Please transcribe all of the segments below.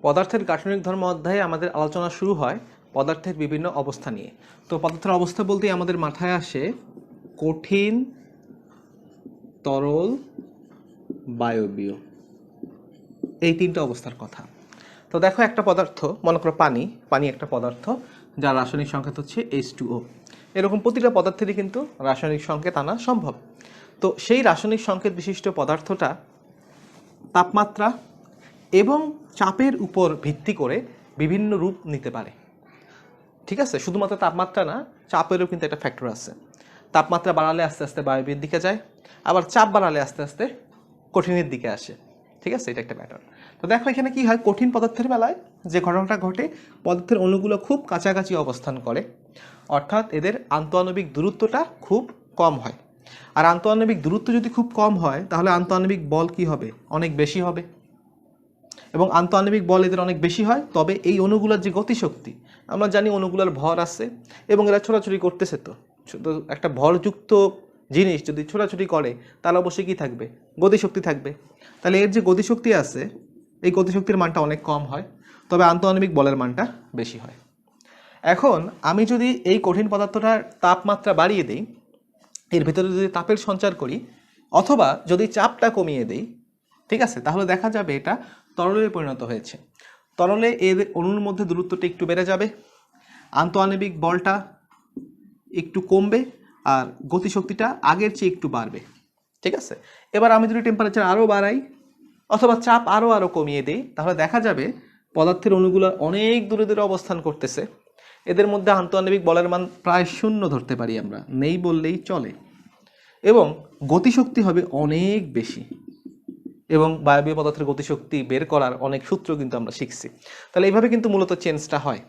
পদার্থের গাঠনিক ধর্ম অধ্যায়ে আমাদের আলোচনা শুরু হয় পদার্থের বিভিন্ন অবস্থা নিয়ে। তো পদার্থের অবস্থা বলতেই আমাদের মাথায় আসে কঠিন, তরল, বায়বীয়, এই তিনটা অবস্থার কথা। তো দেখো, একটা পদার্থ, মনে করো পানি একটা পদার্থ যার রাসায়নিক সংকেত হচ্ছে H2O। এরকম প্রতিটা পদার্থেরই কিন্তু রাসায়নিক সংকেত আনা সম্ভব। তো সেই রাসায়নিক সংকেত বিশিষ্ট পদার্থটা তাপমাত্রা এবং চাপের উপর ভিত্তি করে বিভিন্ন রূপ নিতে পারে। ঠিক আছে, শুধুমাত্র তাপমাত্রা না, চাপেরও কিন্তু একটা ফ্যাক্টর আছে। তাপমাত্রা বাড়ালে আস্তে আস্তে বায়বীয়ের দিকে যায়, আবার চাপ বাড়ালে আস্তে আস্তে কঠিনের দিকে আসে। ঠিক আছে, এটা একটা প্যাটার্ন। তো দেখো এখানে কি হয়, কঠিন পদার্থের বেলায় যে ঘটনাটা ঘটে, পদার্থের অণুগুলো খুব কাছাকাছি অবস্থান করে, অর্থাৎ এদের আন্তঃআণবিক দূরত্বটা খুব কম হয়। আর আন্তঃআণবিক দূরত্ব যদি খুব কম হয়, তাহলে আন্তঃআণবিক বল কি হবে, অনেক বেশি হবে। এবং আন্তঃআণবিক বল এদের অনেক বেশি হয়, তবে এই অণুগুলোর যে গতিশক্তি, আমরা জানি অণুগুলোর ভর আছে এবং এরা ছোটাছুটি করতেছে। তো একটা ভরযুক্ত জিনিস যদি ছোটাছুটি করে, তাহলে অবশ্যই কী থাকবে, গতিশক্তি থাকবে। তাহলে এর যে গতিশক্তি আছে, এই গতিশক্তির মানটা অনেক কম হয়, তবে আন্তঃআণবিক বলের মানটা বেশি হয়। এখন আমি যদি এই কঠিন পদার্থটার তাপমাত্রা বাড়িয়ে দিই, এর ভিতরে যদি তাপের সঞ্চার করি, অথবা যদি চাপটা কমিয়ে দিই, ঠিক আছে, তাহলে দেখা যাবে এটা তরলে পরিণত হয়েছে। তরলে এর অণুর মধ্যে দূরত্বটা একটু বেড়ে যাবে, আন্তঃআণবিক বলটা একটু কমবে, আর গতিশক্তিটা আগের চেয়ে একটু বাড়বে। ঠিক আছে, এবার আমি যদি টেম্পারেচার আরও বাড়াই অথবা চাপ আরও কমিয়ে দিই, তাহলে দেখা যাবে পদার্থের অণুগুলো অনেক দূরে দূরে অবস্থান করতেছে। এদের মধ্যে আন্তঃআণবিক বলের মান প্রায় 0 ধরতে পারি আমরা, নেই বললেই চলে, এবং গতিশক্তি হবে অনেক বেশি। এবং বায়বীয় পদার্থের গতিশক্তি বের করার অনেক সূত্র কিন্তু আমরা শিখছি। তাহলে এইভাবে কিন্তু মূলত চেঞ্জটা হয়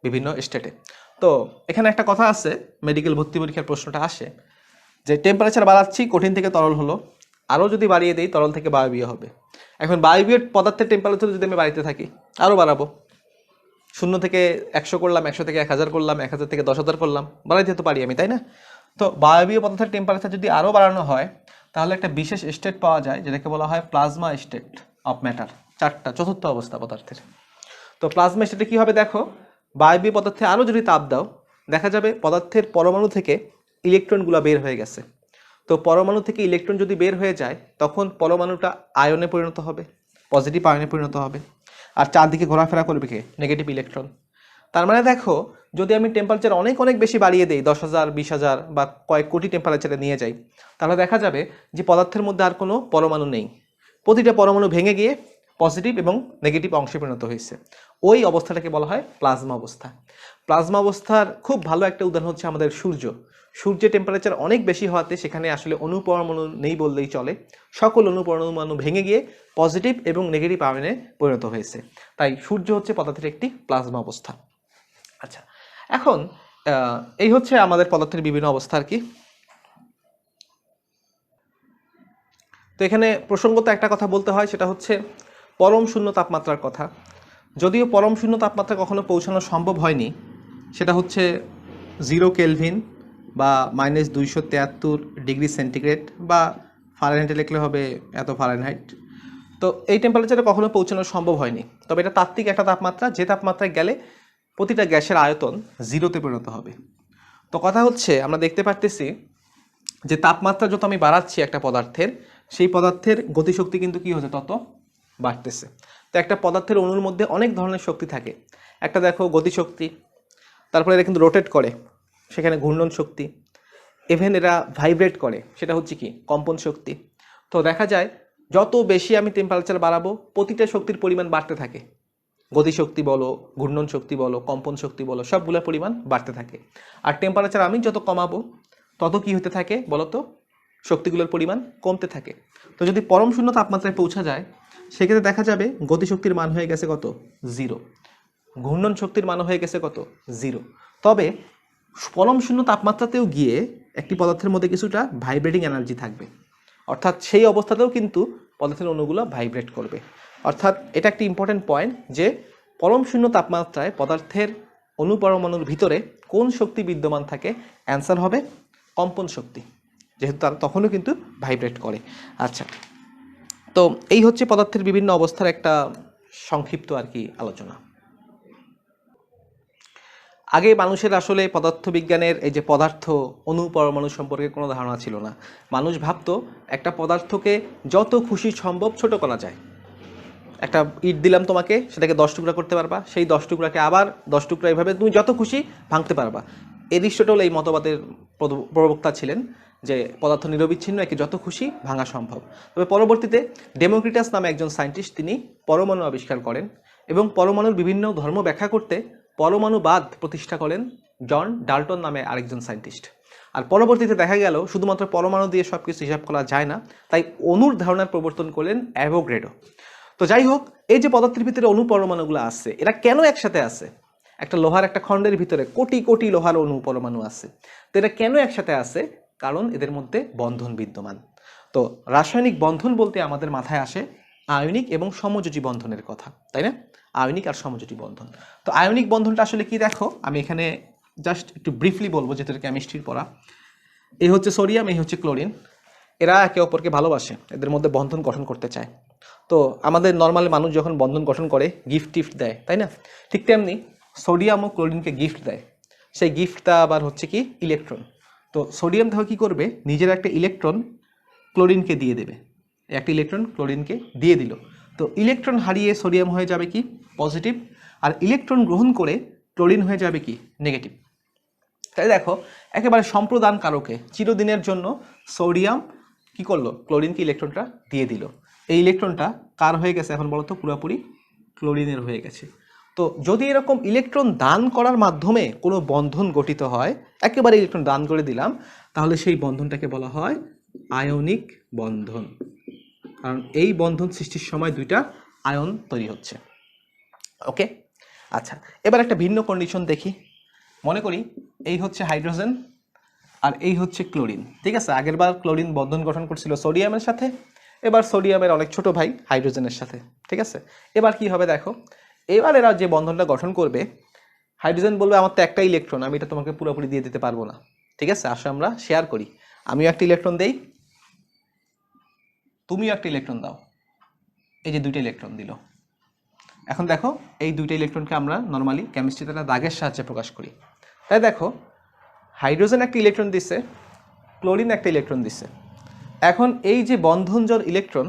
বিভিন্ন স্টেটে। তো এখানে একটা কথা আছে, মেডিকেল ভর্তি পরীক্ষার প্রশ্নটা আসে যে টেম্পারেচার বাড়াচ্ছি, কঠিন থেকে তরল হলো, আরও যদি বাড়িয়ে দেই তরল থেকে বায়বীয় হবে। এখন বায়বীয় পদার্থের টেম্পারেচার যদি আমি বাড়িতে থাকি, আরও বাড়াবো, 0 থেকে 100 করলাম, 100 থেকে 1000 করলাম, 1000 থেকে 10,000 করলাম, বাড়াইতে তো পারি আমি, তাই না? তো বায়বীয় পদার্থের টেম্পারেচার যদি আরও বাড়ানো হয়, তাহলে একটা বিশেষ স্টেট পাওয়া যায় যেটাকে বলা হয় প্লাজমা স্টেট অফ ম্যাটার। চতুর্থ অবস্থা পদার্থের। তো প্লাজমা স্টেটে কী হবে দেখো, বায়বীয় পদার্থে আরও যদি তাপ দাও, দেখা যাবে পদার্থের পরমাণু থেকে ইলেকট্রনগুলো বের হয়ে গেছে। তো পরমাণু থেকে ইলেকট্রন যদি বের হয়ে যায়, তখন পরমাণুটা আয়নে পরিণত হবে, পজিটিভ আয়নে পরিণত হবে, আর চারদিকে ঘোরাফেরা করবে কে, নেগেটিভ ইলেকট্রন। তার মানে দেখো, যদি আমি টেম্পারেচার অনেক অনেক বেশি বাড়িয়ে দিই, 10,000, 20,000 বা কয়েক কোটি টেম্পারেচারে নিয়ে যাই, তাহলে দেখা যাবে যে পদার্থের মধ্যে আর কোনো পরমাণু নেই, প্রতিটা পরমাণু ভেঙে গিয়ে পজিটিভ এবং নেগেটিভ অংশে পরিণত হয়েছে। ওই অবস্থাটাকে বলা হয় প্লাজমা অবস্থা। প্লাজমা অবস্থার খুব ভালো একটা উদাহরণ হচ্ছে আমাদের সূর্য। সূর্যের টেম্পারেচার অনেক বেশি হওয়াতে সেখানে আসলে অণুপরমাণু নেই বললেই চলে, সকল অণুপরমাণু ভেঙে গিয়ে পজিটিভ এবং নেগেটিভ আয়নে পরিণত হয়েছে। তাই সূর্য হচ্ছে পদার্থের একটি প্লাজমা অবস্থা। আচ্ছা, এখন এই হচ্ছে আমাদের পদার্থের বিভিন্ন অবস্থা আর কি। তো এখানে প্রসঙ্গত একটা কথা বলতে হয়, সেটা হচ্ছে পরম শূন্য তাপমাত্রার কথা। যদিও পরম শূন্য তাপমাত্রা কখনো পৌঁছানো সম্ভব হয়নি, সেটা হচ্ছে 0 কেলভিন বা -273 ডিগ্রি সেন্টিগ্রেড, বা ফারেনহাইটে লিখলে হবে এত ফারেনহাইট। তো এই টেম্পারেচারে কখনো পৌঁছানো সম্ভব হয়নি, তবে এটা তাত্ত্বিক একটা তাপমাত্রা, যে তাপমাত্রায় গেলে প্রতিটা গ্যাসের আয়তন 0-তে পরিণত হবে। তো কথা হচ্ছে, আমরা দেখতে পারতেছি যে তাপমাত্রা যত আমি বাড়াচ্ছি একটা পদার্থের, সেই পদার্থের গতিশক্তি কিন্তু কী হচ্ছে, তত বাড়তেছে। তো একটা পদার্থের অণুর মধ্যে অনেক ধরনের শক্তি থাকে। একটা দেখো গতিশক্তি, তারপরে এরা কিন্তু রোটেট করে, সেখানে ঘূর্ণন শক্তি, ইভেন এরা ভাইব্রেট করে, সেটা হচ্ছে কি, কম্পন শক্তি। তো দেখা যায় যত বেশি আমি টেম্পারেচার বাড়াবো, প্রতিটা শক্তির পরিমাণ বাড়তে থাকে। গতিশক্তি বলো, ঘূর্ণন শক্তি বলো, কম্পন শক্তি বলো, সবগুলোর পরিমাণ বাড়তে থাকে। আর টেম্পারেচার আমি যত কমাবো, তত কি হতে থাকে বলতো, শক্তিগুলোর পরিমাণ কমতে থাকে। তো যদি পরম শূন্য তাপমাত্রায় পৌঁছা যায়, সেক্ষেত্রে দেখা যাবে গতিশক্তির মান হয়ে গেছে কত, 0, ঘূর্ণন শক্তির মান হয়ে গেছে কত, 0। তবে পরম শূন্য তাপমাত্রাতেও গিয়ে একটি পদার্থের মধ্যে কিছুটা ভাইব্রেটিং এনার্জি থাকবে, অর্থাৎ সেই অবস্থাতেও কিন্তু পদার্থের অণুগুলো ভাইব্রেট করবে। অর্থাৎ এটা একটি ইম্পর্টেন্ট পয়েন্ট যে পরম শূন্য তাপমাত্রায় পদার্থের অণুপরমাণুর ভিতরে কোন শক্তি বিদ্যমান থাকে, অ্যান্সার হবে কম্পন শক্তি, যেহেতু তারা তখনও কিন্তু ভাইব্রেট করে। আচ্ছা, তো এই হচ্ছে পদার্থের বিভিন্ন অবস্থার একটা সংক্ষিপ্ত আর কি আলোচনা। আগে মানুষের আসলে পদার্থবিজ্ঞানের এই যে পদার্থ অণু পরমাণু সম্পর্কে কোনো ধারণা ছিল না। মানুষ ভাবতো একটা পদার্থকে যত খুশি সম্ভব ছোট করা যায়। একটা ইট দিলাম তোমাকে, সেটাকে 10 টুকরা করতে পারবা, সেই 10 টুকরাকে আবার 10 টুকরা, এভাবে তুমি যত খুশি ভাঙতে পারবা। এরিস্টটল এই মতবাদের প্রবক্তা ছিলেন যে পদার্থ নিরবিচ্ছিন্ন, একে যত খুশি ভাঙা সম্ভব। তবে পরবর্তীতে ডেমোক্রিটাস নামে একজন সায়েন্টিস্ট তিনি পরমাণু আবিষ্কার করেন এবং পরমাণুর বিভিন্ন ধর্ম ব্যাখ্যা করতে পরমাণুবাদ প্রতিষ্ঠা করেন জন ডাল্টন নামে আরেকজন সায়েন্টিস্ট। আর পরবর্তীতে দেখা গেল শুধুমাত্র পরমাণু দিয়ে সব কিছু হিসাব করা যায় না, তাই অণুর ধারণার প্রবর্তন করলেন অ্যাভোগাড্রো। তো যাই হোক, এই যে পদার্থের ভিতরে অণু পরমাণুগুলো আছে, এরা কেন একসাথে আছে? একটা লোহার একটা খণ্ডের ভিতরে কোটি কোটি লোহার অণু পরমাণু আছে। তো এরা কেন একসাথে আছে? কারণ এদের মধ্যে বন্ধন বিদ্যমান। তো রাসায়নিক বন্ধন বলতে আমাদের মাথায় আসে আয়নিক এবং সমযোজী বন্ধনের কথা, তাই না? আয়নিক আর সমযোজী বন্ধন। তো আয়নিক বন্ধনটা আসলে কি দেখো, আমি এখানে জাস্ট একটু ব্রিফলি বলবো, যেহেতু কেমিস্ট্রির পড়া। এই হচ্ছে সোডিয়াম, এই হচ্ছে ক্লোরিন। এরা একে অপরকে ভালোবাসে, এদের মধ্যে বন্ধন গঠন করতে চায়। তো আমাদের নর্মাল মানুষ যখন বন্ধন গঠন করে গিফট টিফট দেয়, তাই না? ঠিক তেমনি সোডিয়াম ও ক্লোরিনকে গিফট দেয়। সেই গিফটটা আবার হচ্ছে কি ইলেকট্রন। তো সোডিয়াম দেখো কী করবে, নিজের একটা ইলেকট্রন ক্লোরিনকে দিয়ে দেবে। একটা ইলেকট্রন ক্লোরিনকে দিয়ে দিল। তো ইলেকট্রন হারিয়ে সোডিয়াম হয়ে যাবে কি পজিটিভ, আর ইলেকট্রন গ্রহণ করে ক্লোরিন হয়ে যাবে কি নেগেটিভ। তাই দেখো একেবারে সম্প্রদান কারকে চিরদিনের জন্য সোডিয়াম কি করলো, ক্লোরিনকে ইলেকট্রনটা দিয়ে দিল। এই ইলেকট্রনটা কার হয়ে গেছে এখন বলো তো? পুরোপুরি ক্লোরিনের হয়ে গেছে। তো যদি এরকম ইলেকট্রন দান করার মাধ্যমে কোনো বন্ধন গঠিত হয়, একেবারে ইলেকট্রন দান করে দিলাম, তাহলে সেই বন্ধনটাকে বলা হয় আয়নিক বন্ধন। কারণ এই বন্ধন সৃষ্টির সময় দুইটা আয়ন তৈরি হচ্ছে। ওকে, আচ্ছা, এবার একটা ভিন্ন কন্ডিশন দেখি। মনে করি এই হচ্ছে হাইড্রোজেন আর এই হচ্ছে ক্লোরিন, ঠিক আছে? আগেরবার ক্লোরিন বন্ধন গঠন করছিল সোডিয়ামের সাথে, এবার সোডিয়ামের অনেক ছোট ভাই হাইড্রোজেনের সাথে, ঠিক আছে? এবার কি হবে দেখো, এবার এরা যে বন্ধনটা গঠন করবে, হাইড্রোজেন বলবে আমার তো একটা ইলেকট্রন, আমি এটা তোমাকে পুরোপুরি দিয়ে দিতে পারবো না, ঠিক আছে? আসো আমরা শেয়ার করি, আমিও একটা ইলেকট্রন দেই, তুমিও একটা ইলেকট্রন দাও। এই যে দুইটা ইলেকট্রন দিল। এখন দেখো এই দুইটা ইলেকট্রনকে আমরা নর্মালি কেমিস্ট্রিতে একটা দাগের সাহায্যে প্রকাশ করি। তাই দেখো হাইড্রোজেন একটা ইলেকট্রন দিচ্ছে, ক্লোরিন একটা ইলেকট্রন দিচ্ছে। এখন এই যে বন্ধনজোড় ইলেকট্রন,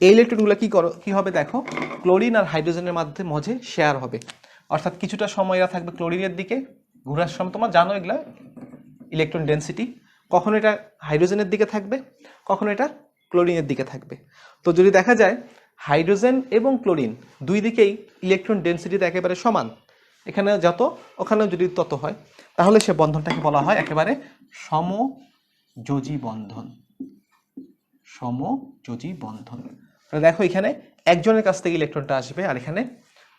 এই ইলেকট্রনগুলো কি হবে দেখো, ক্লোরিন আর হাইড্রোজেনের মাঝে শেয়ার হবে। অর্থাৎ কিছুটা সময় এরা থাকবে ক্লোরিনের দিকে ঘোরার সময়, তোমার জানো এগুলা ইলেকট্রন ডেন্সিটি, কখনো এটা হাইড্রোজেনের দিকে থাকবে, কখনো এটা ক্লোরিনের দিকে থাকবে। তো যদি দেখা যায় হাইড্রোজেন এবং ক্লোরিন দুই দিকেই ইলেকট্রন ডেন্সিটিতে একেবারে সমান, এখানে যত ওখানেও যদি তত হয়, তাহলে সে বন্ধনটাকে বলা হয় একেবারে সমযোজী বন্ধন। সমযোজী বন্ধন। দেখো এখানে একজনের কাছ থেকে ইলেকট্রনটা আসবে আর এখানে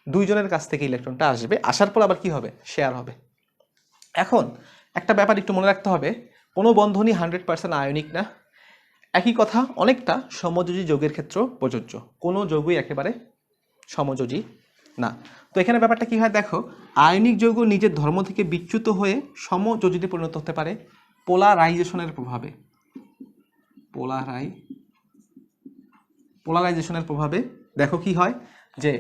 দুইজনের কাছ থেকে ইলেকট্রনটা আসবে, আসার পর আবার কি হবে, শেয়ার হবে। এখন একটা ব্যাপার একটু মনে রাখতে হবে, কোনো বন্ধনই 100% আয়নিক না। একই কথা অনেকটা সমযোজী যৌগের ক্ষেত্রেও প্রযোজ্য, কোনো যৌগই একেবারে সমযোজী না। তো এখানে ব্যাপারটা কি হয় দেখো, আয়নিক যৌগ নিজের ধর্ম থেকে বিচ্যুত হয়ে সমযোজীতে পরিণত হতে পারে পোলারাইজেশনের প্রভাবে। পোলারাইজেশনের প্রভাবে দেখো কি হয়, যে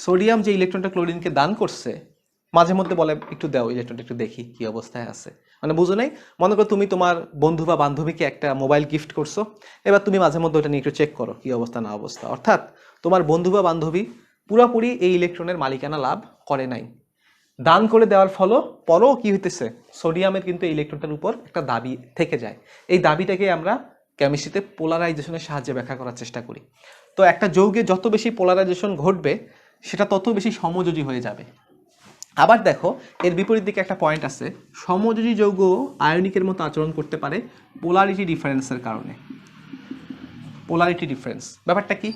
সোডিয়াম যে ইলেকট্রনটা ক্লোরিনকে দান করছে, মাঝে মধ্যে বলে একটু দাও ইলেকট্রনটা একটু দেখি কি অবস্থায় আছে। মানে বুঝো নাই, মনে করো তুমি তোমার বন্ধু বা বান্ধবীকে একটা মোবাইল গিফট করছো, এবার তুমি মাঝে মধ্যে ওটা নিয়ে একটু চেক করো কি অবস্থা না অবস্থা। অর্থাৎ তোমার বন্ধু বা বান্ধবী পুরোপুরি এই ইলেকট্রনের মালিকানা লাভ করে নাই, দান করে দেওয়ার ফলও পরও কি হইতেছে, সোডিয়ামের কিন্তু এই ইলেকট্রনটার উপর একটা দাবি থেকে যায়। এই দাবিটাকে আমরা কেমিস্ট্রিতে পোলারাইজেশনের সাহায্যে ব্যাখ্যা করার চেষ্টা করি। তো একটা যৌগে যত বেশি পোলারাইজেশন ঘটবে সেটা তত বেশি সমযোজী হয়ে যাবে। আবার দেখো এর বিপরীত দিকে একটা পয়েন্ট আছে, সমযোজী যৌগ আয়নিকের মতো আচরণ করতে পারে পোলারিটি ডিফারেন্সের কারণে। পোলারিটি ডিফারেন্স ব্যাপারটা কি,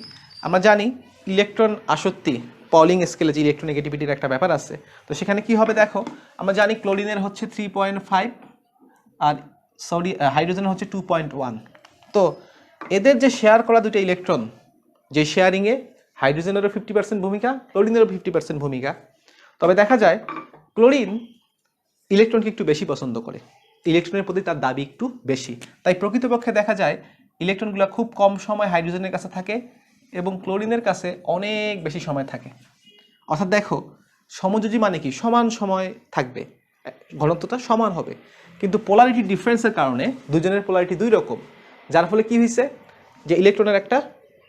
আমরা জানি ইলেকট্রন আসক্তি পলিং স্কেলে যে ইলেকট্রোনেগেটিভিটির একটা ব্যাপার আছে। তো সেখানে কি হবে দেখো, আমরা জানি ক্লোরিনের হচ্ছে 3.5 আর হাইড্রোজেনের হচ্ছে 2.1। তো এদের যে শেয়ার করা দুটো ইলেকট্রন, যে শেয়ারিংয়ে হাইড্রোজেনেরও 50% ভূমিকা, ক্লোরিনেরও 50% ভূমিকা। তবে দেখা যায় ক্লোরিন ইলেকট্রনকে একটু বেশি পছন্দ করে, ইলেকট্রনের প্রতি তার দাবি একটু বেশি। তাই প্রকৃতপক্ষে দেখা যায় ইলেকট্রনগুলো খুব কম সময় হাইড্রোজেনের কাছে থাকে এবং ক্লোরিনের কাছে অনেক বেশি সময় থাকে। অর্থাৎ দেখো সমযোজী মানে কি, সমান সময় থাকবে, ঘনত্বটা সমান হবে, কিন্তু পোলারিটি ডিফারেন্সের কারণে দুজনের পোলারিটি দুই রকম, যার ফলে কি হয়েছে যে ইলেকট্রনের একটা,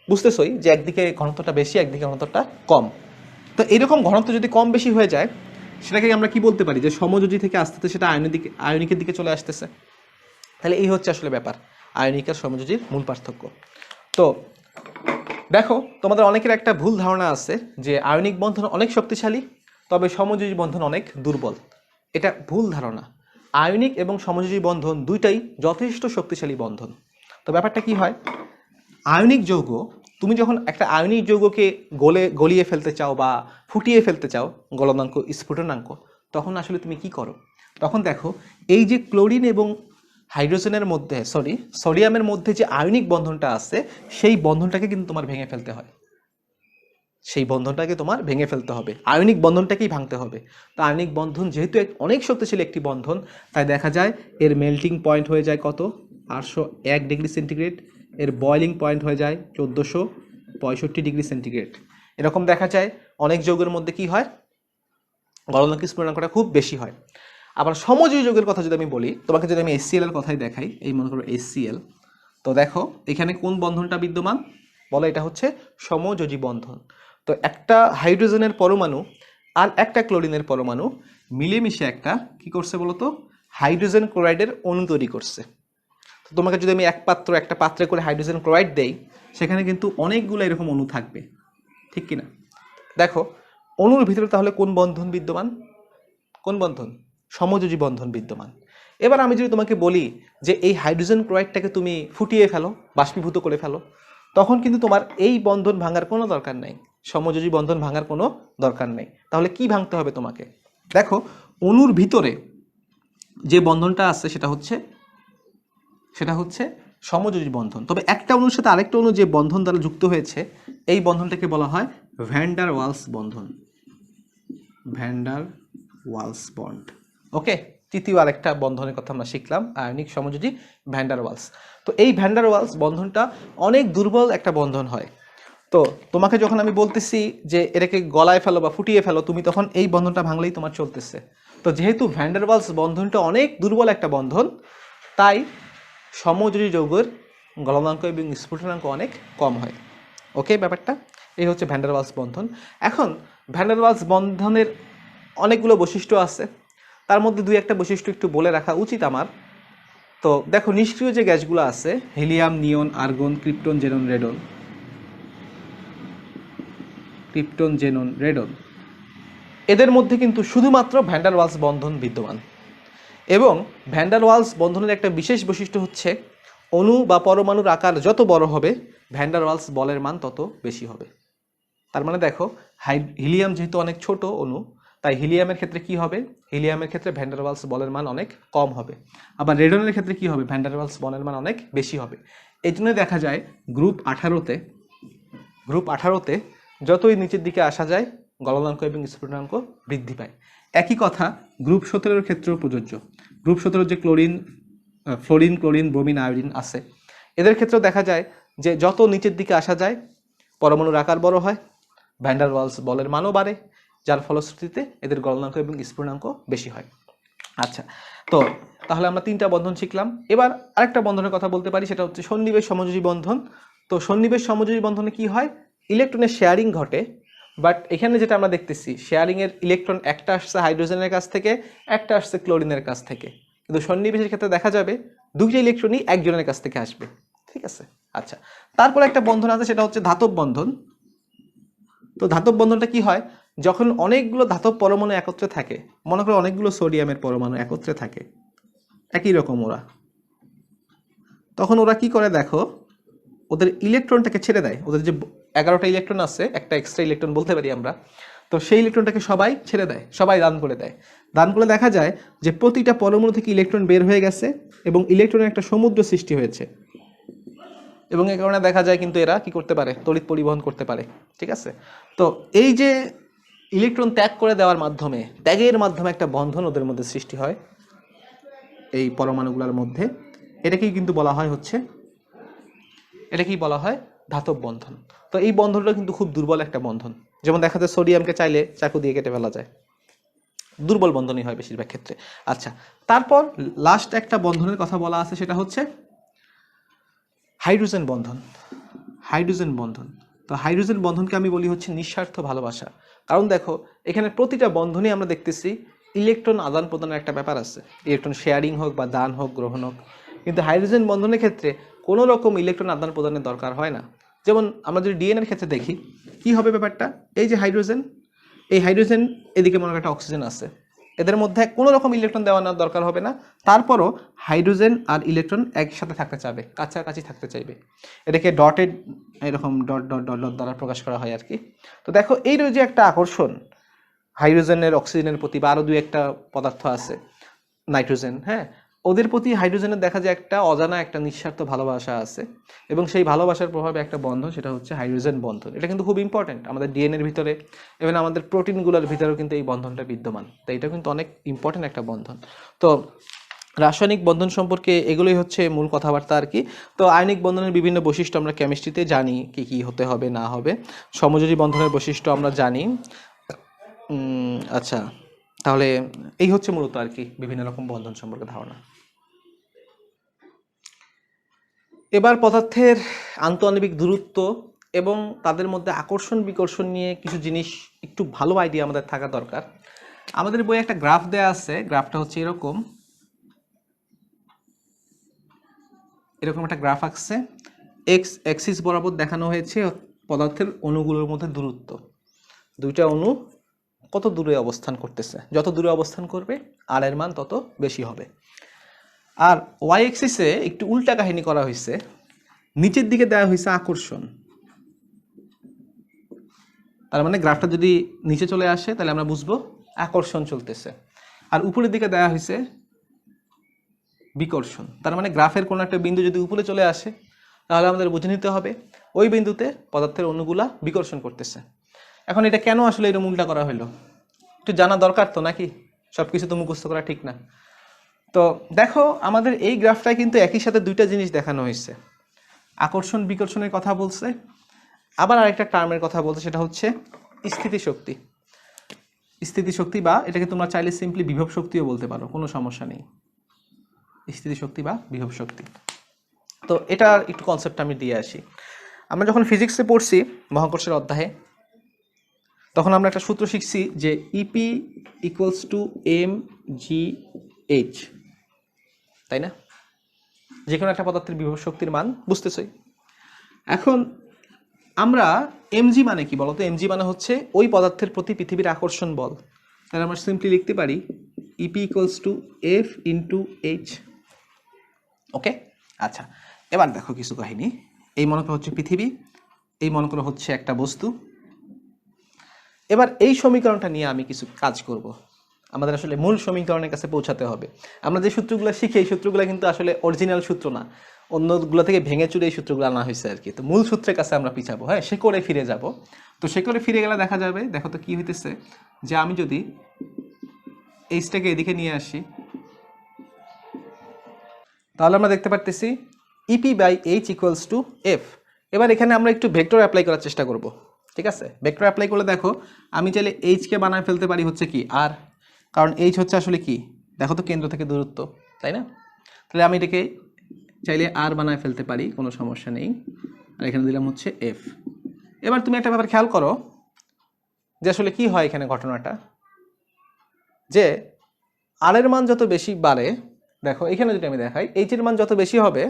বুঝতেছই যে একদিকে ঘনত্বটা বেশি একদিকে ঘনত্বটা কম। তো এরকম ঘনত্ব যদি কম বেশি হয়ে যায় সেটাকে আমরা কি বলতে পারি, যে সমযোজী থেকে আস্তে আস্তে সেটা আয়নিকের দিকে চলে আসতেছে। তাহলে এই হচ্ছে আসলে ব্যাপার, আয়নিক আর সমযোজীর মূল পার্থক্য। তো দেখো তোমাদের অনেকের একটা ভুল ধারণা আছে যে আয়নিক বন্ধন অনেক শক্তিশালী তবে সমযোজী বন্ধন অনেক দুর্বল। এটা ভুল ধারণা। আয়নিক এবং সমযোজী বন্ধন দুইটাই যথেষ্ট শক্তিশালী বন্ধন। তো ব্যাপারটা কি হয়, আয়নিক যৌগ, তুমি যখন একটা আয়নিক যৌগকে গলিয়ে ফেলতে চাও বা ফুটিয়ে ফেলতে চাও, গলনাঙ্ক স্ফুটনাঙ্ক, তখন আসলে তুমি কি করো, তখন দেখো এই যে ক্লোরিন এবং হাইড্রোজেনের মধ্যে সোডিয়ামের মধ্যে যে আয়নিক বন্ধনটা আছে সেই বন্ধনটাকে কিন্তু তোমার ভেঙে ফেলতে হয়, সেই বন্ধনটাকে তোমার ভেঙে ফেলতে হবে, আয়নিক বন্ধনটাকেই ভাঙতে হবে। তো আয়নিক বন্ধন যেহেতু অনেক শক্তিশালী একটি বন্ধন, তাই দেখা যায় এর মেল্টিং পয়েন্ট হয়ে যায় কত, 801 ডিগ্রি সেন্টিগ্রেড, এর বয়লিং পয়েন্ট হয়ে যায় 1465 ডিগ্রি সেন্টিগ্রেড। এরকম দেখা যায় অনেক যৌগের মধ্যে কি হয়, গলনাঙ্ক স্ফুটনাঙ্কটা খুব বেশি হয়। আবার সমযোজী যৌগের কথা যদি আমি বলি, তোমাকে যদি আমি HCl এর কথাই দেখাই, এই মনে করো HCl, তো দেখো এখানে কোন বন্ধনটা বিদ্যমান, বলো এটা হচ্ছে সমযোজী বন্ধন। তো একটা হাইড্রোজেনের পরমাণু আর একটা ক্লোরিনের পরমাণু মিলেমিশে একটা কি করছে বলো তো, হাইড্রোজেন ক্লোরাইডের অণু তৈরি করছে। তো তোমাকে যদি আমি একটা পাত্রে করে হাইড্রোজেন ক্লোরাইড দেই, সেখানে কিন্তু অনেকগুলো এরকম অণু থাকবে, ঠিক কিনা? দেখো অণুর ভিতরে তাহলে কোন বন্ধন বিদ্যমান, কোন বন্ধন, সমযোজী বন্ধন বিদ্যমান। এবার আমি যদি তোমাকে বলি যে এই হাইড্রোজেন ক্লোরাইডটাকে তুমি ফুটিয়ে ফেলো, বাষ্পীভূত করে ফেলো, তখন কিন্তু তোমার এই বন্ধন ভাঙার কোনো দরকার নেই, সমযোজী বন্ধন ভাঙার কোনো দরকার নেই। তাহলে কি ভাঙতে হবে তোমাকে, দেখো অণুর ভিতরে যে বন্ধনটা আছে সেটা হচ্ছে সমযোজী বন্ধন। তবে একটা অণুর সাথে আরেকটা অণু যে বন্ধন দ্বারা যুক্ত হয়েছে, এই বন্ধনটাকে বলা হয় ভ্যান ডার ওয়ালস বন্ধন, ভ্যান ডার ওয়ালস বন্ড। ওকে, তৃতীয় আরেকটা বন্ধনের কথা আমরা শিখলাম, আয়নিক সমযোজী ভ্যান ডার ওয়ালস। তো এই ভ্যান ডার ওয়ালস বন্ধনটা অনেক দুর্বল একটা বন্ধন হয়। তো তোমাকে যখন আমি বলতেছি যে এটাকে গলায় ফেলো বা ফুটিয়ে ফেলো, তুমি তখন এই বন্ধনটা ভাঙলেই তোমার চলতেছে। তো যেহেতু ভ্যান ডার ওয়ালস বন্ধনটা অনেক দুর্বল একটা বন্ধন, তাই সমযোজী যৌগের গলনাঙ্ক এবং স্ফুটনাঙ্ক অনেক কম হয়। ওকে, ব্যাপারটা এই হচ্ছে ভ্যান ডার ওয়ালস বন্ধন। এখন ভ্যান ডার ওয়ালস বন্ধনের অনেকগুলো বৈশিষ্ট্য আছে, তার মধ্যে দুই একটা বৈশিষ্ট্য একটু বলে রাখা উচিত আমার। তো দেখো নিষ্ক্রিয় যে গ্যাসগুলো আছে, হিলিয়াম, নিয়ন, আর্গন, ক্রিপ্টন, জেনন, রেডন, এদের মধ্যে কিন্তু শুধুমাত্র ভ্যান ডার ওয়ালস বন্ধন বিদ্যমান। এবং ভ্যান ডার ওয়ালস বন্ধনের একটা বিশেষ বৈশিষ্ট্য হচ্ছে অণু বা পরমাণুর আকার যত বড় হবে ভ্যান ডার ওয়ালস বলের মান তত বেশি হবে। তার মানে দেখো হিলিয়াম যেহেতু অনেক ছোট অণু, তাই হিলিয়ামের ক্ষেত্রে কি হবে, হিলিয়ামের ক্ষেত্রে ভ্যান ডার ওয়ালস বলের মান অনেক কম হবে। আবার রেডনের ক্ষেত্রে কি হবে, ভ্যান ডার ওয়ালস বলের মান অনেক বেশি হবে। এই জন্যই দেখা যায় গ্রুপ 18তে যতই নিচের দিকে আসা যায় গলনাঙ্ক এবং স্ফুটনাঙ্ক বৃদ্ধি পায়। একই কথা গ্রুপ 17-এর ক্ষেত্রেও প্রযোজ্য। গ্রুপ 17 যে ফ্লোরিন, ক্লোরিন, ব্রোমিন, আয়োডিন আছে, এদের ক্ষেত্রেও দেখা যায় যে যত নিচের দিকে আসা যায় পরমাণুর আকার বড় হয়, ভ্যান ডার ওয়ালস বলের মানও বাড়ে, যার ফলশ্রুতিতে এদের গলনাঙ্ক এবং স্ফুটনাঙ্ক বেশি হয়। আচ্ছা, তো তাহলে আমরা 3টা বন্ধন শিখলাম। এবার আরেকটা বন্ধনের কথা বলতে পারি, সেটা হচ্ছে সন্নিবেশ সমযোজী বন্ধন। তো সন্নিবেশ সমযোজী বন্ধনে কি হয়, ইলেকট্রনের শেয়ারিং ঘটে, বাট এখানে যেটা আমরা দেখতেছি শেয়ারিংয়ের ইলেকট্রন একটা আসছে হাইড্রোজেনের কাছ থেকে, একটা আসছে ক্লোরিনের কাছ থেকে, কিন্তু সন্নিবেশের ক্ষেত্রে দেখা যাবে দুইটা ইলেকট্রনই একজনের কাছ থেকে আসবে। ঠিক আছে, আচ্ছা। তারপর একটা বন্ধন আছে, সেটা হচ্ছে ধাতব বন্ধন। তো ধাতব বন্ধনটা কি হয়, যখন অনেকগুলো ধাতব পরমাণু একত্রে থাকে, মনে করো অনেকগুলো সোডিয়ামের পরমাণু একত্রে থাকে একই রকম ওরা, তখন ওরা কি করে দেখো, ওদের ইলেকট্রনটাকে ছেড়ে দেয়। ওদের যে 11টা ইলেকট্রন আছে, একটা এক্সট্রা ইলেকট্রন বলতে পারি আমরা, তো সেই ইলেকট্রনটাকে সবাই ছেড়ে দেয়, সবাই দান করে দেয়। দান করে দেখা যায় যে প্রতিটা পরমাণু থেকে ইলেকট্রন বের হয়ে গেছে এবং ইলেকট্রনের একটা সমুদ্র সৃষ্টি হয়েছে, এবং এই কারণে দেখা যায় কিন্তু এরা কি করতে পারে, তড়িৎ পরিবহন করতে পারে। ঠিক আছে, তো এই যে ইলেকট্রন ত্যাগ করে দেওয়ার মাধ্যমে, ত্যাগের মাধ্যমে একটা বন্ধন ওদের মধ্যে সৃষ্টি হয় এই পরমাণুগুলোর মধ্যে, এটাকেই কিন্তু বলা হয় ধাতব বন্ধন। তো এই বন্ধনটা কিন্তু খুব দুর্বল একটা বন্ধন। যেমন দেখা যায় সোডিয়ামকে চাইলে চাকু দিয়ে কেটে ফেলা যায়, দুর্বল বন্ধনই হয় বেশিরভাগ ক্ষেত্রে। আচ্ছা, তারপর লাস্ট একটা বন্ধনের কথা বলা আছে, সেটা হচ্ছে হাইড্রোজেন বন্ধন। হাইড্রোজেন বন্ধন, তো হাইড্রোজেন বন্ধনকে আমি বলি হচ্ছে নিঃস্বার্থ ভালোবাসা। কারণ দেখো এখানে প্রতিটা বন্ধনই আমরা দেখতেছি ইলেকট্রন আদান প্রদানের একটা ব্যাপার আছে, ইলেকট্রন শেয়ারিং হোক বা দান হোক গ্রহণ হোক। কিন্তু হাইড্রোজেন বন্ধনের ক্ষেত্রে কোনো রকম ইলেকট্রন আদান প্রদানের দরকার হয় না। যেমন আমরা যদি ডিএনএর ক্ষেত্রে দেখি কি হবে ব্যাপারটা, এই যে হাইড্রোজেন, এই হাইড্রোজেন এদিকে মনে একটা অক্সিজেন আছে, এদের মধ্যে কোনো রকম ইলেকট্রন দেওয়ানোর দরকার হবে না। তারপরও হাইড্রোজেন আর ইলেকট্রন একসাথে থাকতে চাইবে, কাছাকাছি থাকতে চাইবে। এটাকে ডটেড এরকম ডট ডট ডট ডট দ্বারা প্রকাশ করা হয় আর কি। তো দেখো এই যে একটা আকর্ষণ হাইড্রোজেনের অক্সিজেনের প্রতি, বা আরও দুই একটা পদার্থ আছে নাইট্রোজেন, হ্যাঁ, ওদের প্রতি হাইড্রোজেনের দেখা যায় একটা অজানা একটা নিঃস্বার্থ ভালোবাসা আছে, এবং সেই ভালোবাসার প্রভাবে একটা বন্ধন, সেটা হচ্ছে হাইড্রোজেন বন্ধন। এটা কিন্তু খুব ইম্পর্টেন্ট আমাদের ডিএনএর ভিতরে, এবং আমাদের প্রোটিনগুলোর ভিতরেও কিন্তু এই বন্ধনটা বিদ্যমান। তো এটা কিন্তু অনেক ইম্পর্টেন্ট একটা বন্ধন। তো রাসায়নিক বন্ধন সম্পর্কে এগুলোই হচ্ছে মূল কথাবার্তা আর কি। তো আয়নিক বন্ধনের বিভিন্ন বৈশিষ্ট্য আমরা কেমিস্ট্রিতে জানি, কি কি হতে হবে না হবে। সমযোজী বন্ধনের বৈশিষ্ট্য আমরা জানি। আচ্ছা, তাহলে এই হচ্ছে মূলত আর কি বিভিন্ন রকম বন্ধন সম্পর্কে ধারণা। এবার পদার্থের আন্তঃআণবিক দূরত্ব এবং তাদের মধ্যে আকর্ষণ বিকর্ষণ নিয়ে কিছু জিনিস একটু ভালো আইডিয়া আমাদের থাকা দরকার। আমাদের বইয়ে একটা গ্রাফ দেয়া আছে, গ্রাফটা হচ্ছে এরকম একটা গ্রাফ আঁকছে। এক্স অ্যাক্সিস বরাবর দেখানো হয়েছে পদার্থের অণুগুলোর মধ্যে দূরত্ব। দুইটা অণু কত দূরে অবস্থান করতেছে, যত দূরে অবস্থান করবে আর এর মান তত বেশি হবে। আর ওয়াই অ্যাক্সিসে একটু উল্টা কাহিনী করা হয়েছে, নিচের দিকে দেওয়া হয়েছে আকর্ষণ। তার মানে গ্রাফটা যদি নিচে চলে আসে তাহলে আমরা বুঝবো আকর্ষণ চলতেছে, আর উপরের দিকে দেওয়া হয়েছে বিকর্ষণ। তার মানে গ্রাফের কোনো একটা বিন্দু যদি উপরে চলে আসে তাহলে আমাদের বুঝে নিতে হবে ওই বিন্দুতে পদার্থের অণুগুলা বিকর্ষণ করতেছে। এখন এটা কেন আসলে এরকম উল্টা করা হলো একটু জানা দরকার তো, নাকি? সব কিছু তো মুখস্থ করা ঠিক না। তো দেখো আমাদের এই গ্রাফটায় কিন্তু একই সাথে দুইটা জিনিস দেখানো হয়েছে, আকর্ষণ বিকর্ষণের কথা বলছে, আবার আরেকটা টার্মের কথা বলছে, সেটা হচ্ছে স্থিতিশক্তি। স্থিতিশক্তি, বা এটাকে তোমরা চাইলে সিম্পলি বিভব শক্তিও বলতে পারো, কোনো সমস্যা নেই। স্থিতিশক্তি বা বিভব শক্তি। তো এটার একটু কনসেপ্ট আমি দিয়ে আসি। আমরা যখন ফিজিক্সে পড়ছি মহাকর্ষের অধ্যায়ে, তখন আমরা একটা সূত্র শিখছি যে EP equals to M G H, তাই না? যে কোনো একটা পদার্থের বিভব শক্তির মান বুঝতেছই। এখন আমরা এমজি মানে কি বলতো? এমজি মানে হচ্ছে ওই পদার্থের প্রতি পৃথিবীর আকর্ষণ বল। তাহলে আমরা সিম্পলি লিখতে পারি EP equals to F into H. Okay, আচ্ছা, এবার দেখো কিছু কাহিনী। এই মনে করো হচ্ছে পৃথিবী, এই মনে করো হচ্ছে একটা বস্তু। এবার এই সমীকরণটা নিয়ে আমি কিছু কাজ করব। আমাদের আসলে মূল সমীকরণের কাছে পৌঁছাতে হবে। আমরা যে সূত্রগুলো শিখি এই সূত্রগুলো কিন্তু আসলে অরিজিনাল সূত্র না, অন্যগুলো থেকে ভেঙে চুরে এই সূত্রগুলো আনা হয়েছে আর কি। তো মূল সূত্রের কাছে আমরা পিছাবো, হ্যাঁ, শেকড়ে ফিরে যাব। তো শেকড়ে ফিরে গেলে দেখা যাবে, দেখো তো কি হইতেছে, যে আমি যদি এইচটাকে এদিকে নিয়ে আসি তাহলে আমরা দেখতে পারতেছি EP by H equals to F. এবার এখানে আমরা একটু ভেক্টর অ্যাপ্লাই করার চেষ্টা করব, ঠিক আছে? ভেক্টর অ্যাপ্লাই করলে দেখো আমি চাইলে এইচকে বানায় ফেলতে পারি হচ্ছে কি আর, কারণ এইচ হচ্ছে আসলে কি, দেখো তো কেন্দ্র থেকে দূরত্ব, তাই না? তাহলে আমি এটাকে চাইলে আর বানায় ফেলতে পারি, কোনো সমস্যা নেই। আর এখানে দিলাম হচ্ছে এফ। এবার তুমি একটা ব্যাপার খেয়াল করো যে আসলে কি হয় এখানে ঘটনাটা, যে আর এর মান যত বেশি বাড়ে, দেখো এখানে যদি আমি দেখাই এইচ এর মান যত বেশি হবে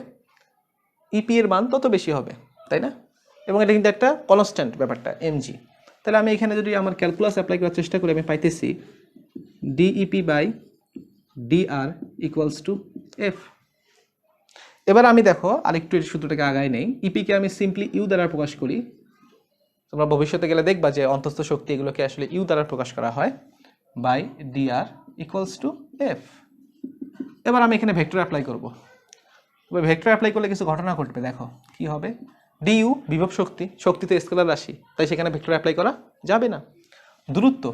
ইপি এর মান তত বেশি হবে, তাই না? এবং এটা কিন্তু একটা কনস্ট্যান্ট ব্যাপারটা এমজি। তাহলে আমি এখানে যদি আমার ক্যালকুলাস অ্যাপ্লাই করার চেষ্টা করি, আমি পাইতেছি DEP by DR equals to F. এবার আমি দেখো আরেকটু এই সূত্রটাকে আগায় নেই, ইপিকে আমি সিম্পলি ইউ দ্বারা প্রকাশ করি। তোমরা ভবিষ্যতে গেলে দেখবা যে অন্তস্থ শক্তি এগুলোকে আসলে ইউ দ্বারা প্রকাশ করা হয়, by DR equals to F. এবার আমি এখানে ভেক্টর অ্যাপ্লাই করবো। তবে ভেক্টর অ্যাপ্লাই করলে কিছু ঘটনা ঘটবে, দেখো কি হবে। ডিইউ বিভব শক্তি, শক্তি তো স্কেলার রাশি, তাই সেখানে ভেক্টর অ্যাপ্লাই করা যাবে না। দূরত্ব,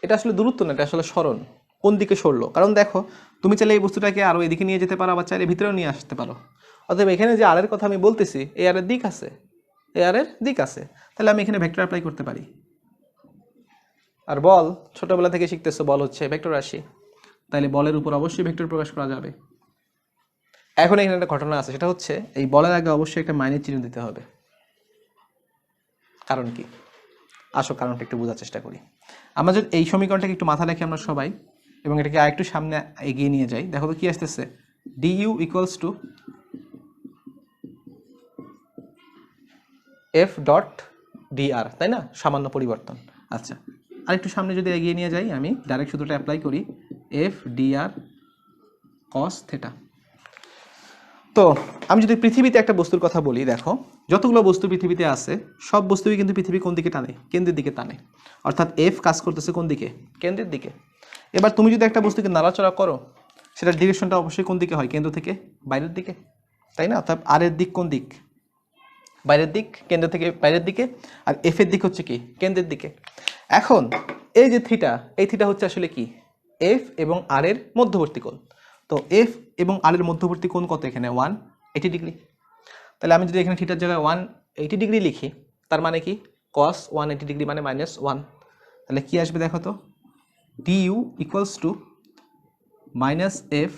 এটা আসলে দূরত্ব না, এটা আসলে সরণ, কোন দিকে সরলো। কারণ দেখো তুমি চাইলে এই বস্তুটাকে আরও এদিকে নিয়ে যেতে পারো, আবার চাইলে ভিতরেও নিয়ে আসতে পারো। অতএব এখানে যে আর এর কথা আমি বলতেছি, এই আর এর দিক আছে, এই আর এর দিক আছে, তাহলে আমি এখানে ভেক্টর অ্যাপ্লাই করতে পারি। আর বল, ছোটবেলা থেকে শিখতেছো বল হচ্ছে ভেক্টর রাশি, তাহলে বলের উপর অবশ্যই ভেক্টর প্রকাশ করা যাবে। এখন এখানে একটা ঘটনা আছে, সেটা হচ্ছে এই বলের আগে অবশ্যই একটা মাইনাস চিহ্ন দিতে হবে। কারণ কি? আসো কারণটা একটু বোঝার চেষ্টা করি। আমরা যদি এই সমীকরণটাকে একটু মাথা রাখি আমরা সবাই, এবং এটাকে আরেকটু সামনে এগিয়ে নিয়ে যাই, দেখো তো কি আসতেছে, DU equals to F dot DR, তাই না? সামান্য পরিবর্তন। আচ্ছা, আরেকটু সামনে যদি এগিয়ে নিয়ে যাই, আমি ডাইরেক্ট সূত্রটা অ্যাপ্লাই করি, এফ ডিআর কস থেটা। তো আমি যদি পৃথিবীতে একটা বস্তুর কথা বলি, দেখো যতগুলো বস্তু পৃথিবীতে আছে সব বস্তুই কিন্তু পৃথিবী কোন দিকে টানে? কেন্দ্রের দিকে টানে। অর্থাৎ এফ কাজ করতেছে কোন দিকে? কেন্দ্রের দিকে। এবার তুমি যদি একটা বস্তুকে নাড়াচড়া করো, সেটার ডিরেকশনটা অবশ্যই কোন দিকে হয়? কেন্দ্র থেকে বাইরের দিকে, তাই না? অর্থাৎ আর এর দিক কোন দিক? বাইরের দিক, কেন্দ্র থেকে বাইরের দিকে। আর এফ এর দিক হচ্ছে কি? কেন্দ্রের দিকে। এখন এই যে থিটা, এই থিটা হচ্ছে আসলে কি? এফ এবং আর এর মধ্যবর্তী কোণ। তো এফ এবং আর এর মধ্যবর্তী কোণ কত এখানে? 180 ডিগ্রি। তাহলে আমি যদি এখানে থিটার জায়গায় 180 ডিগ্রি লিখি, তার মানে কি? cos 180 ডিগ্রি মানে -1। তাহলে কি আসবে দেখো তো, du equals to minus F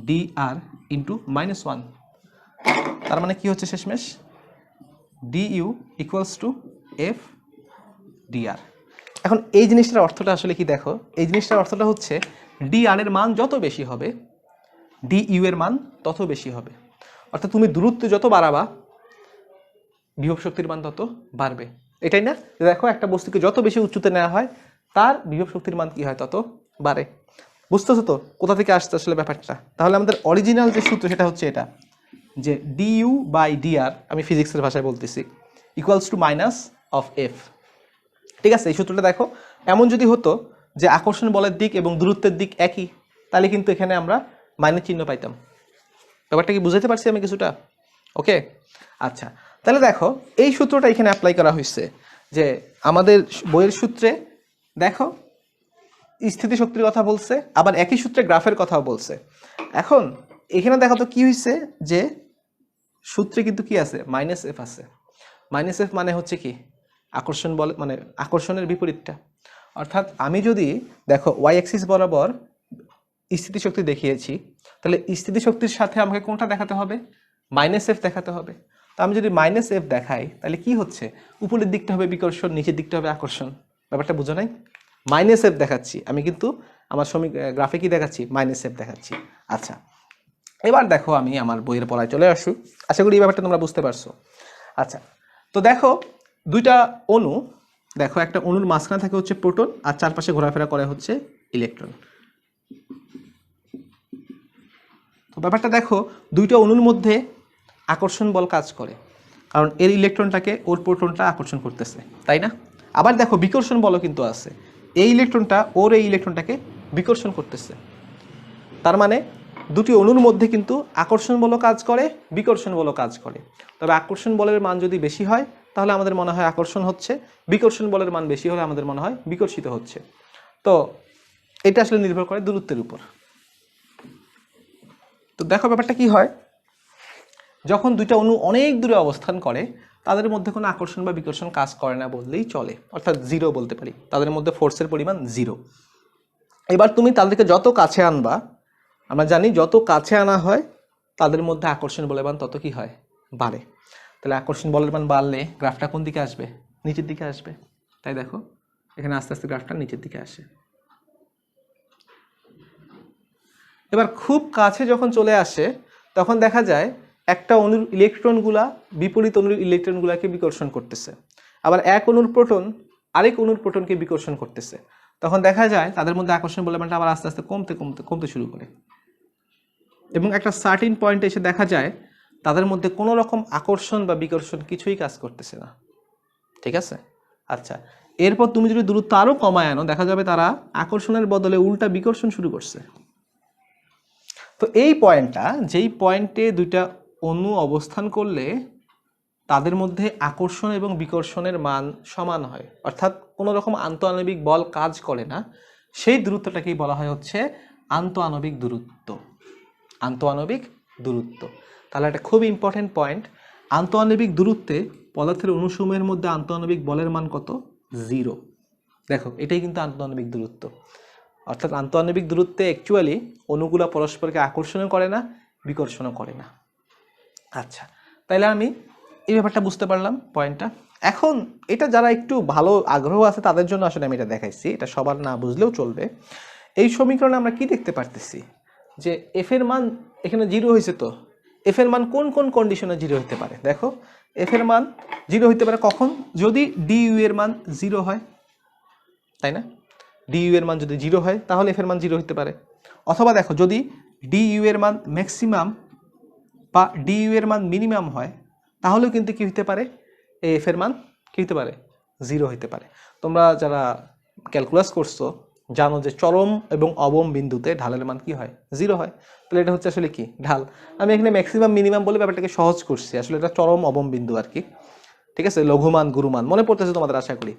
DR into -1। তার মানে কি হচ্ছে শেষমেশ? du equals to F DR. এখন এই জিনিসটার অর্থটা আসলে কি দেখো, এই জিনিসটার অর্থটা হচ্ছে ডিআর এর মান যত বেশি হবে, ডিইউ এর মান তত বেশি হবে। অর্থাৎ তুমি দূরত্ব যত বাড়াবা, বিভব শক্তির মান তত বাড়বে। এটাই না? দেখো একটা বস্তুকে যত বেশি উচ্চতে নেওয়া হয়, তার বিভব শক্তির মান কি হয়? তত বাড়ে। বুঝতেছো তো কোথা থেকে আসছে আসলে ব্যাপারটা? তাহলে আমাদের অরিজিনাল যে সূত্র সেটা হচ্ছে এটা, যে ডিইউ বাই ডিআর, আমি ফিজিক্সের ভাষায় বলতেছি, equals to minus of F. ঠিক আছে? এই সূত্রটা দেখো, এমন যদি হতো যে আকর্ষণ বলের দিক এবং দূরত্বের দিক একই, তাহলে কিন্তু এখানে আমরা মাইনাস চিহ্ন পাইতাম। ব্যাপারটা কি বুঝাতে পারছি আমি কিছুটা? ওকে, আচ্ছা। তাহলে দেখো এই সূত্রটা এখানে অ্যাপ্লাই করা হয়েছে, যে আমাদের বইয়ের সূত্রে দেখো স্থিতিশক্তির কথা বলছে, আবার একই সূত্রে গ্রাফের কথাও বলছে। এখন এখানে দেখো তো কি হয়েছে, যে সূত্রে কিন্তু কি আছে? মাইনাস এফ আছে। মাইনাস এফ মানে হচ্ছে কি? আকর্ষণ বল, মানে আকর্ষণের বিপরীতটা। অর্থাৎ আমি যদি দেখো ওয়াই অ্যাক্সিস বরাবর স্থিতিশক্তি দেখিয়েছি, তাহলে স্থিতিশক্তির সাথে আমাকে কোনটা দেখাতে হবে? মাইনাস এফ দেখাতে হবে। তো আমি যদি মাইনাস এফ দেখাই, তাহলে কি হচ্ছে? উপরের দিকটা হবে বিকর্ষণ, নিচের দিকটা হবে আকর্ষণ। ব্যাপারটা বুঝো নাই? মাইনাস এফ দেখাচ্ছি আমি, কিন্তু আমার গ্রাফে কি দেখাচ্ছি? মাইনাস এফ দেখাচ্ছি। আচ্ছা, এবার দেখো আমি আমার বইয়ের পড়ায় চলে আসু, আশা করি এই ব্যাপারটা তোমরা বুঝতে পারছো। আচ্ছা, তো দেখো দুইটা অণু, দেখো একটা অণুর মাঝখানে থাকে হচ্ছে প্রোটন, আর চারপাশে ঘোরাফেরা করে হচ্ছে ইলেকট্রন। তো ব্যাপারটা দেখো, দুইটা অণুর মধ্যে আকর্ষণ বল কাজ করে, কারণ এর ইলেকট্রনটাকে ওর প্রোটনটা আকর্ষণ করতেছে, তাই না? আবার দেখো বিকর্ষণ বলও কিন্তু আছে, এই ইলেকট্রনটা ওর এই ইলেকট্রনটাকে বিকর্ষণ করতেছে। তার মানে দুটি অণুর মধ্যে কিন্তু আকর্ষণ বলও কাজ করে, বিকর্ষণ বলও কাজ করে। তবে আকর্ষণ বলের মান যদি বেশি হয়, তাহলে আমাদের মনে হয় আকর্ষণ হচ্ছে, বিকর্ষণ বলের মান বেশি হলে আমাদের মনে হয় বিকর্ষিত হচ্ছে। তো এটা আসলে নির্ভর করে দূরত্বের উপর। তো দেখো ব্যাপারটা কি হয়, যখন দুইটা অণু অনেক দূরে অবস্থান করে, তাদের মধ্যে কোনো আকর্ষণ বা বিকর্ষণ কাজ করে না বললেই চলে, অর্থাৎ জিরো বলতে পারি, তাদের মধ্যে ফোর্সের পরিমাণ জিরো। এবার তুমি তাদেরকে যত কাছে আনবা, আমরা জানি যত কাছে আনা হয় তাদের মধ্যে আকর্ষণ বলের মান তত কি হয়? বাড়ে। তাহলে আকর্ষণ বলের মান বাড়লে গ্রাফটা কোন দিকে আসবে? নিচের দিকে আসবে। তাই দেখো এখানে আস্তে আস্তে গ্রাফটা নিচের দিকে আসে। এবার খুব কাছে যখন চলে আসে, তখন দেখা যায় একটা অণুর ইলেকট্রনগুলা বিপরীত অণুর ইলেকট্রনগুলাকে বিকর্ষণ করতেছে, আবার এক অণুর প্রোটন আরেক অণুর প্রোটনকে বিকর্ষণ করতেছে। তখন দেখা যায় তাদের মধ্যে আকর্ষণ বলের মানটা আবার আস্তে আস্তে কমতে কমতে কমতে শুরু করে, এবং একটা সার্টিন পয়েন্টে এসে দেখা যায় তাদের মধ্যে কোনো রকম আকর্ষণ বা বিকর্ষণ কিছুই কাজ করতেছে না। ঠিক আছে? আচ্ছা, এরপর তুমি যদি দূরত্ব আরও কমায় আনো, দেখা যাবে তারা আকর্ষণের বদলে উল্টা বিকর্ষণ শুরু করছে। তো এই পয়েন্টটা, যেই পয়েন্টে দুইটা অণু অবস্থান করলে তাদের মধ্যে আকর্ষণ এবং বিকর্ষণের মান সমান হয়, অর্থাৎ কোনো রকম আন্তঃআণবিক বল কাজ করে না, সেই দূরত্বটাকেই বলা হয় হচ্ছে আন্তঃআণবিক দূরত্ব। আন্তঃআণবিক দূরত্ব। তাহলে একটা খুব ইম্পর্টেন্ট পয়েন্ট, আন্তঃআণবিক দূরত্বে পদার্থের অণুসমূহের মধ্যে আন্তঃআণবিক বলের মান কত? 0। দেখো এটাই কিন্তু আন্তঃআণবিক দূরত্ব। অর্থাৎ আন্তঃআণবিক দূরত্বে অ্যাকচুয়ালি অণুগুলো পরস্পরকে আকর্ষণও করে না, বিকর্ষণও করে না। আচ্ছা, তাইলে আমি এই ব্যাপারটা বুঝতে পারলাম পয়েন্টটা। এখন এটা যারা একটু ভালো আগ্রহ আছে তাদের জন্য আসলে আমি এটা দেখাইছি, এটা সবার না বুঝলেও চলবে। এই সমীকরণে আমরা কি দেখতে পারতেছি যে এফ এর মান এখানে 0 হয়েছে, তো এফ এর মান কোন কোন কন্ডিশনে 0 হতে পারে? দেখো এফ এর মান 0 হতে পারে কখন? যদি ডি ইউ এর মান 0 হয়, তাই না? ডি ইউ এর মান যদি 0 হয় তাহলে এফ এর মান 0 হতে পারে। অথবা দেখো যদি ডি ইউ এর মান ম্যাক্সিমাম বা ডি ইউ এর মান মিনিমাম হয় তাহলেও কিন্তু কি হতে পারে? এফ এর মান কি হতে পারে? 0 হতে পারে। তোমরা যারা ক্যালকুলাস করছো জানো যে চরম এবং অবম বিন্দুতে ঢালের মান কি হয়? 0 হয়। তাহলে এটা হচ্ছে আসলে কি? ঢাল। আমি এখানে ম্যাক্সিমাম মিনিমাম বলে ব্যাপারটাকে সহজ করছি, আসলে এটা চরম অবম বিন্দু আর কি। ঠিক আছে, লঘুমান গুরুমান মনে পড়তেছে তোমাদের আশা করি।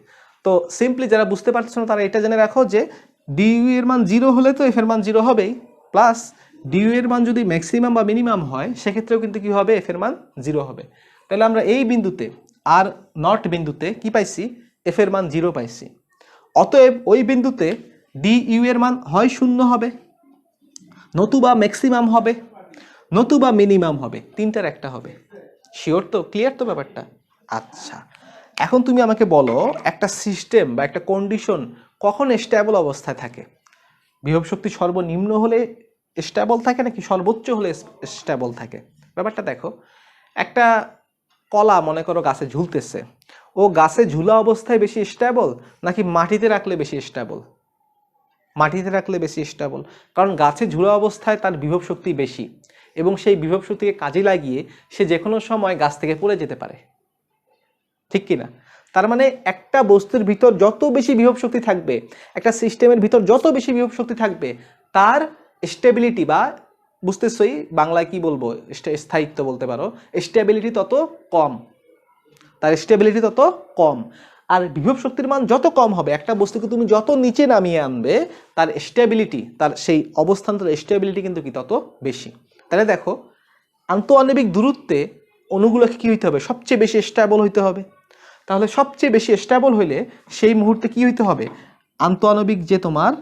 তো সিম্পলি যারা বুঝতে পারছো না তারা এটা জেনে রাখো যে ডিইউ এর মান 0 হলে তো এফ এর মান 0 হবেই, প্লাস ডিইউ এর মান যদি ম্যাক্সিমাম বা মিনিমাম হয় সেক্ষেত্রেও কিন্তু কি হবে? এফ এর মান 0 হবে। তাহলে আমরা এই বিন্দুতে আর নট বিন্দুতে কি পাইছি? এফ এর মান 0 পাইছি। অতএব ওই বিন্দুতে ডিইউ এর মান হয় 0 হবে, নতুবা ম্যাক্সিমাম হবে, নতুবা মিনিমাম হবে, তিনটার একটা হবে। শিওর তো? ক্লিয়ার তো ব্যাপারটা? আচ্ছা, এখন তুমি আমাকে বলো একটা সিস্টেম বা একটা কন্ডিশন কখন স্টেবল অবস্থায় থাকে? বিভব শক্তি সর্বনিম্ন হলে স্টেবল থাকে নাকি সর্বোচ্চ হলে স্টেবল থাকে? ব্যাপারটা দেখো, একটা কলা মনে করো গাছে ঝুলতেছে, ও গাছে ঝুলা অবস্থায় বেশি স্টেবল নাকি মাটিতে রাখলে বেশি স্টেবল? মাটিতে রাখলে বেশি স্টেবল, কারণ গাছে ঝুলা অবস্থায় তার বিভব শক্তি বেশি এবং সেই বিভব শক্তিকে কাজে লাগিয়ে সে যে কোনো সময় গাছ থেকে পড়ে যেতে পারে, ঠিক কিনা? তার মানে একটা বস্তুর ভিতর যত বেশি বিভব শক্তি থাকবে, একটা সিস্টেমের ভিতর যত বেশি বিভব শক্তি থাকবে, তার স্টেবিলিটি বা বুঝতেছই বাংলায় কি বলবো, স্থায়িত্ব বলতে পারো, স্টেবিলিটি তত কম, তার স্টেবিলিটি তত কম। আর বিভব শক্তির মান যত কম হবে, একটা বস্তুকে তুমি যত নিচে নামিয়ে আনবে, তার স্টেবিলিটি, তার সেই অবস্থান্তর স্টেবিলিটি কিন্তু কি তত বেশি। তাহলে দেখো আন্তঃআণবিক দূরত্বে অণুগুলোকে কি হইতে হবে? সবচেয়ে বেশি স্টেবল হইতে হবে। তাহলে সবচেয়ে বেশি স্টেবল হইলে সেই মুহূর্তে কি হইতে হবে? আন্তঃআণবিক যে তোমার,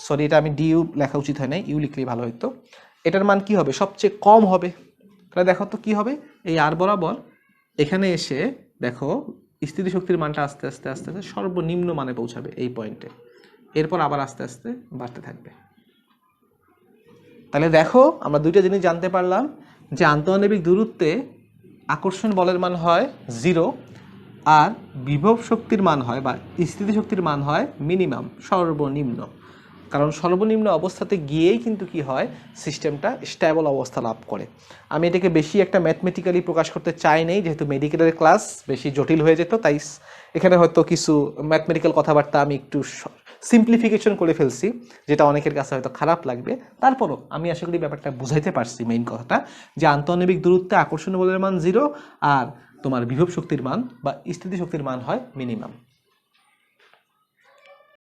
সরি এটা আমি ডিইউ লেখা উচিত হয় নাই, ইউ লিখলেই ভালো হইতো। এটার মান কি হবে? সবচেয়ে কম হবে। তাহলে দেখো তো কি হবে, এই আর বরাবর এখানে এসে দেখো স্থিতিশক্তির মানটা আস্তে আস্তে আস্তে আস্তে সর্বনিম্ন মানে পৌঁছাবে এই পয়েন্টে, এরপর আবার আস্তে আস্তে বাড়তে থাকবে। তাহলে দেখো আমরা দুইটা জিনিস জানতে পারলাম যে আন্তঃআণবিক দূরত্বে আকর্ষণ বলের মান হয় 0 আর বিভব শক্তির মান হয় বা স্থিতিশক্তির মান হয় মিনিমাম, সর্বনিম্ন। কারণ সর্বনিম্ন অবস্থাতে গিয়েই কিন্তু কি হয়, সিস্টেমটা স্টেবল অবস্থা লাভ করে। আমি এটাকে বেশি একটা ম্যাথমেটিক্যালি প্রকাশ করতে চাই নাই, যেহেতু মেডিকেলের ক্লাস বেশি জটিল হয়ে যেত, তাই এখানে হয়তো কিছু ম্যাথমেটিক্যাল কথাবার্তা আমি একটু সিম্পলিফিকেশন করে ফেলছি, যেটা অনেকের কাছে হয়তো খারাপ লাগবে। তারপরও আমি আশা করি ব্যাপারটা বুঝাইতে পারছি মেইন কথাটা, যে আন্তঃআণবিক দূরত্বে আকর্ষণ বলের মান 0 আর তোমার বিভব শক্তির মান বা স্থিতিশক্তির মান হয় মিনিমাম।